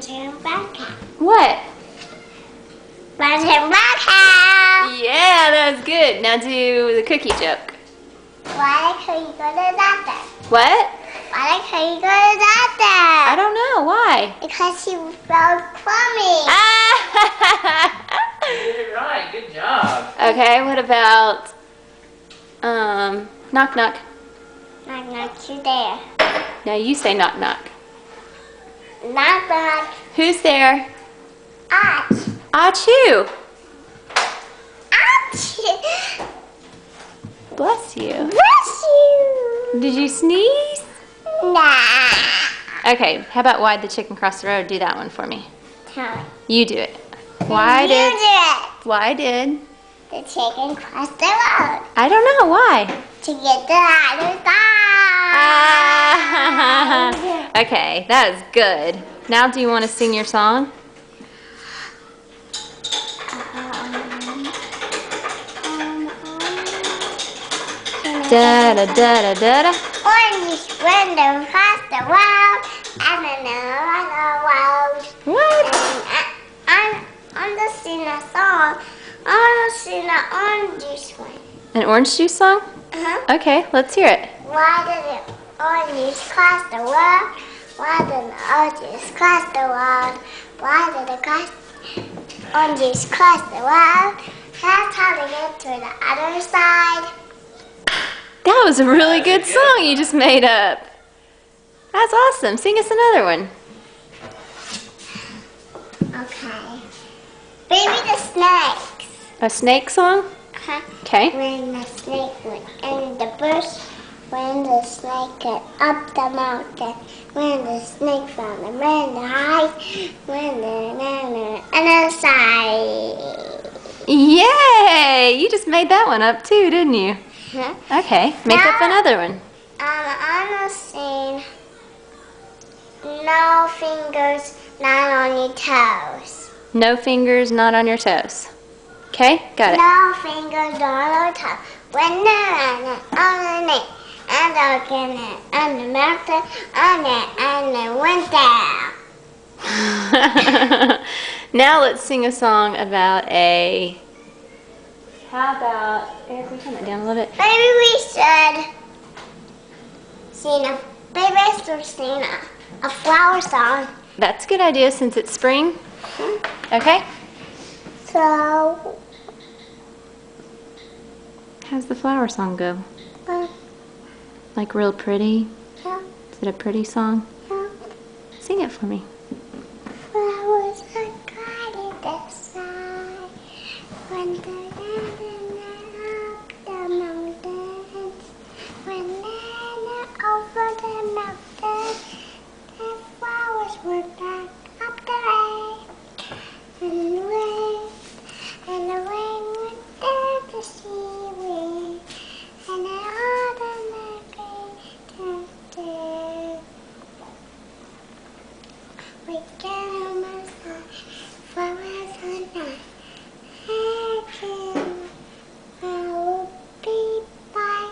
Benjamin Button. What? Benjamin Button. Yeah, that was good. Now do the cookie joke. Why could you go to the doctor? What? Why could you go to the doctor? I don't know. Why? Because you felt crummy. Ah! You did it right. Good job. Okay, what about knock knock? Knock, knock, you there. Now you say knock knock. Knock, knock. Who's there? Ouch. Achoo! Ouch. Bless you. Bless you. Did you sneeze? Nah. Okay, how about why'd the chicken cross the road? Do that one for me. Tell me. You do it. Why you did do it. The chicken crossed the road I don't know why? to get the other side. Ah. Okay, that was good. Now do you want to sing your song? Da da da da da da. Orange window across the world, and another world. What? And I'm just singing a song. I'm just singing an orange one. An orange juice song? Uh-huh. Okay, let's hear it. Why did the orange cross the world? Why did the oranges cross the world? Why did the oranges cross the world? That's how to get to the other side. That was a really good song you just made up. That's awesome. Sing us another one. Okay. Baby the snakes. A snake song? Uh-huh. Okay. When the snake went in the bush, when the snake got up the mountain, when the snake found the man to hide, when the other side. Yay! You just made that one up too, didn't you? Huh? Okay, make up another one. I'm gonna sing no fingers, not on your toes. No fingers, not on your toes. Okay, got it. No fingers, not on your toes. When they're underneath, and looking at the mountain, and it went down. Now let's sing a song about a... How about... Eric, we turn that down a little bit? Maybe we should sing a flower song. That's a good idea since it's spring. Okay. So, How's the flower song go? uh, Like real pretty? yeah, Is it a pretty song? yeah. Sing it for me. Flowers are guided the sky when they're up the mountains. When they're over the mountains, the flowers were back up the way. And the rain went down to seaweed, and the autumn turned to. We get on my side, flowers are not. Heaven will be by.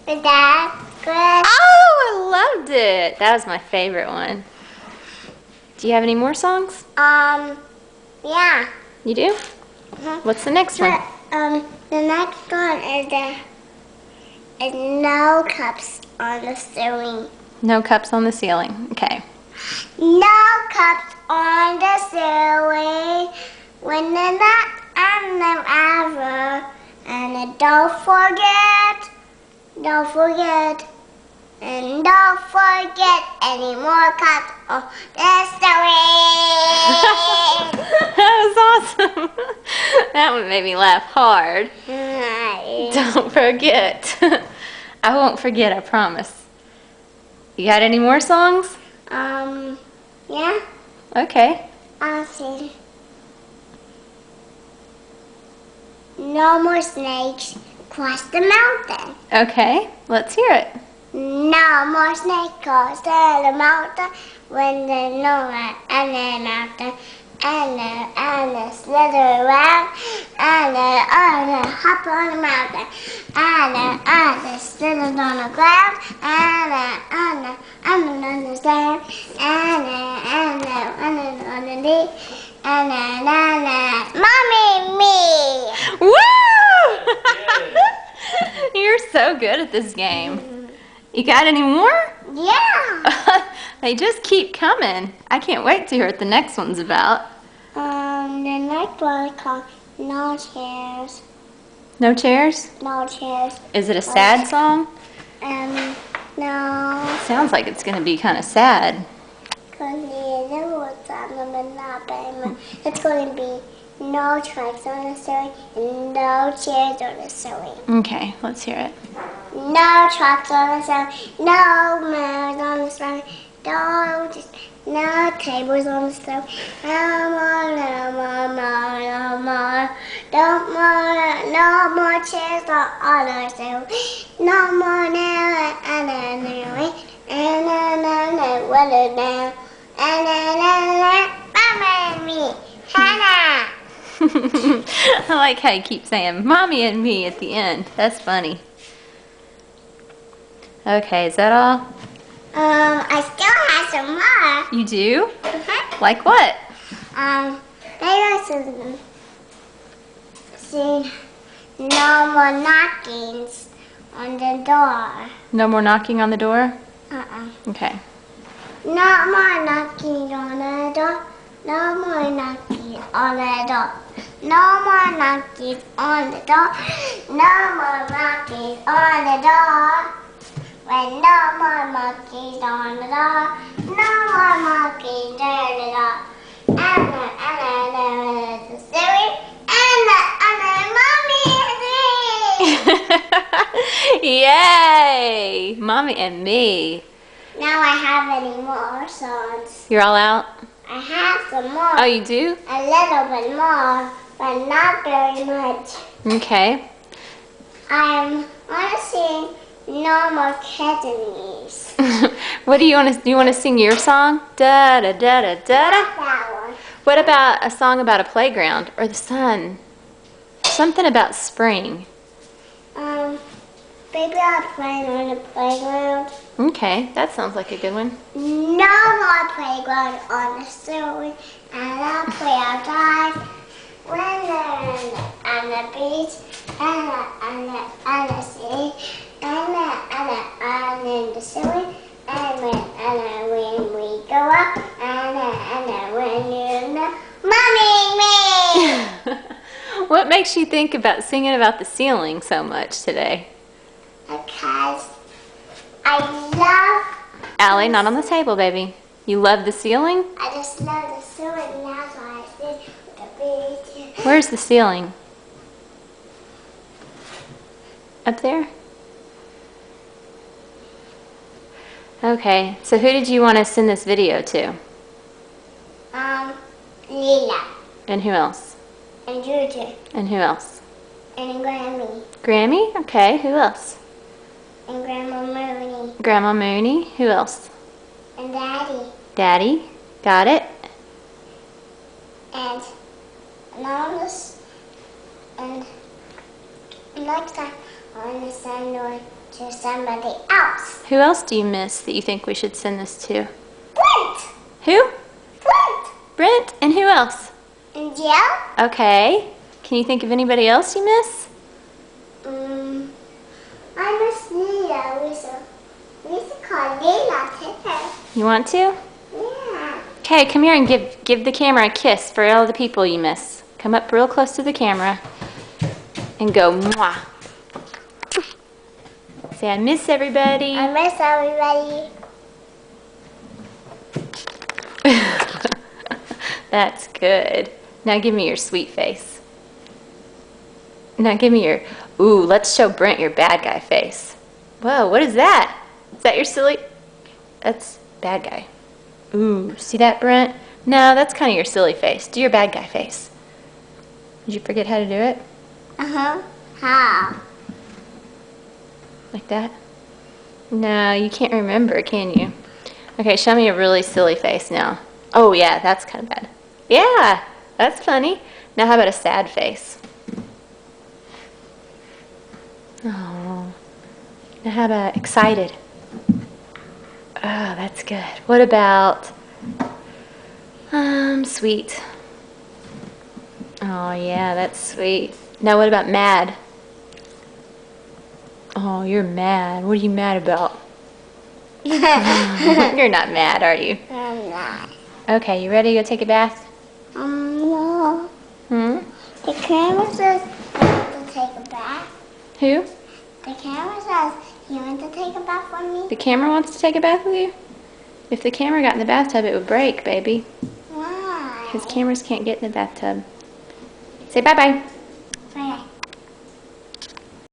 Is that good? Oh, I loved it. That was my favorite one. Do you have any more songs? Yeah. You do? Uh-huh. What's the next one? But, the next one is no cups on the ceiling. No cups on the ceiling. Okay. No cups on the ceiling when they're not on them ever. And don't forget, and don't forget any more cups on the ceiling. That was awesome. That one made me laugh hard. Don't forget. I won't forget, I promise. You got any more songs? Yeah, Okay. I'll see. No more snakes cross the mountain. Okay, let's hear it. No more snakes cross the mountain when they know it and the mountain and the slither around and the hop on the mountain and the slither on the ground and the on the sand and candy. And Mommy and me. Woo! Good. You're so good at this game. You got any more? Yeah. They just keep coming. I can't wait to hear what the next one's about. The next one called No Chairs. No chairs? No chairs. Is it a sad song? No. Sounds like it's gonna be kind of sad. It's going to be no tracks on the sewing and no chairs on the sewing. Okay, let's hear it. No tracks on the sewing, no mirrors on the sewing, no tables on the stove. No more, no more, no more. No more chairs on the stove. No more now, and Mama and me, Hannah. I like how you keep saying "mommy and me" at the end. That's funny. Okay, is that all? I still have some more. You do? Uh-huh. Like what? Maybe I should sing no more knockings on the door. No more knocking on the door? Okay. No more knocking on the door. No more knocking on the door. No more knocking on the door. No more knocking on the door. When no more monkeys on the door. No more monkeys on the door. And the silly and mommy and me. Yay! Mommy and me. Now I have any more songs. You're all out? I have some more. Oh, you do? A little bit more, but not very much. Okay. I want to sing No More Kittenies. What do you want to? Do you want to sing your song? Da da da da da da. That one. What about a song about a playground or the sun? Something about spring. Baby, I'm playing on the playground. Okay, that sounds like a good one. No more playground on the street, and I'll play outside. When they're on the beach, and the sea, and in the swimming, and when we go up, and when you know, Mommy and me. What makes you think about singing about the ceiling so much today? Because I love. Allie, not on the table, baby. You love the ceiling? I just love the ceiling. That's why I sit with the beach. Where's the ceiling? Up there? Okay, so who did you want to send this video to? Lila And who else? and Juju And who else? and Grammy Grammy? Okay, who else? and Grandma Mooney Grandma Mooney. Who else? and Daddy Daddy. Got it? and Anonymous and next time I want to send it to somebody else. Who else do you miss that you think we should send this to? Brent! Who? Brent! Brent. And who else? And Jill? Okay. Can you think of anybody else you miss? I miss Lila. We should call Lila Tipper. You want to? Yeah. Okay, come here and give the camera a kiss for all the people you miss. Come up real close to the camera and go mwah. Say, I miss everybody. I miss everybody. That's good. Now give me your sweet face. Now give me your, ooh, let's show Brent your bad guy face. Whoa, what is that? Is that your silly, that's bad guy. Ooh, see that, Brent? No, that's kind of your silly face. Do your bad guy face. Did you forget how to do it? Uh-huh. How? Like that? No, you can't remember, can you? Okay, show me a really silly face now. Oh, yeah, that's kind of bad. Yeah, that's funny. Now how about a sad face? Oh. Now how about excited? Oh, that's good. What about Sweet. Oh, yeah, that's sweet. Now, what about mad? Oh, you're mad. What are you mad about? You're not mad, are you? I'm not. Okay, you ready to go take a bath? No. Hmm? The camera says you want to take a bath. Who? The camera says you want to take a bath with me. The camera wants to take a bath with you? If the camera got in the bathtub, it would break, baby. Why? Because cameras can't get in the bathtub. Say bye-bye.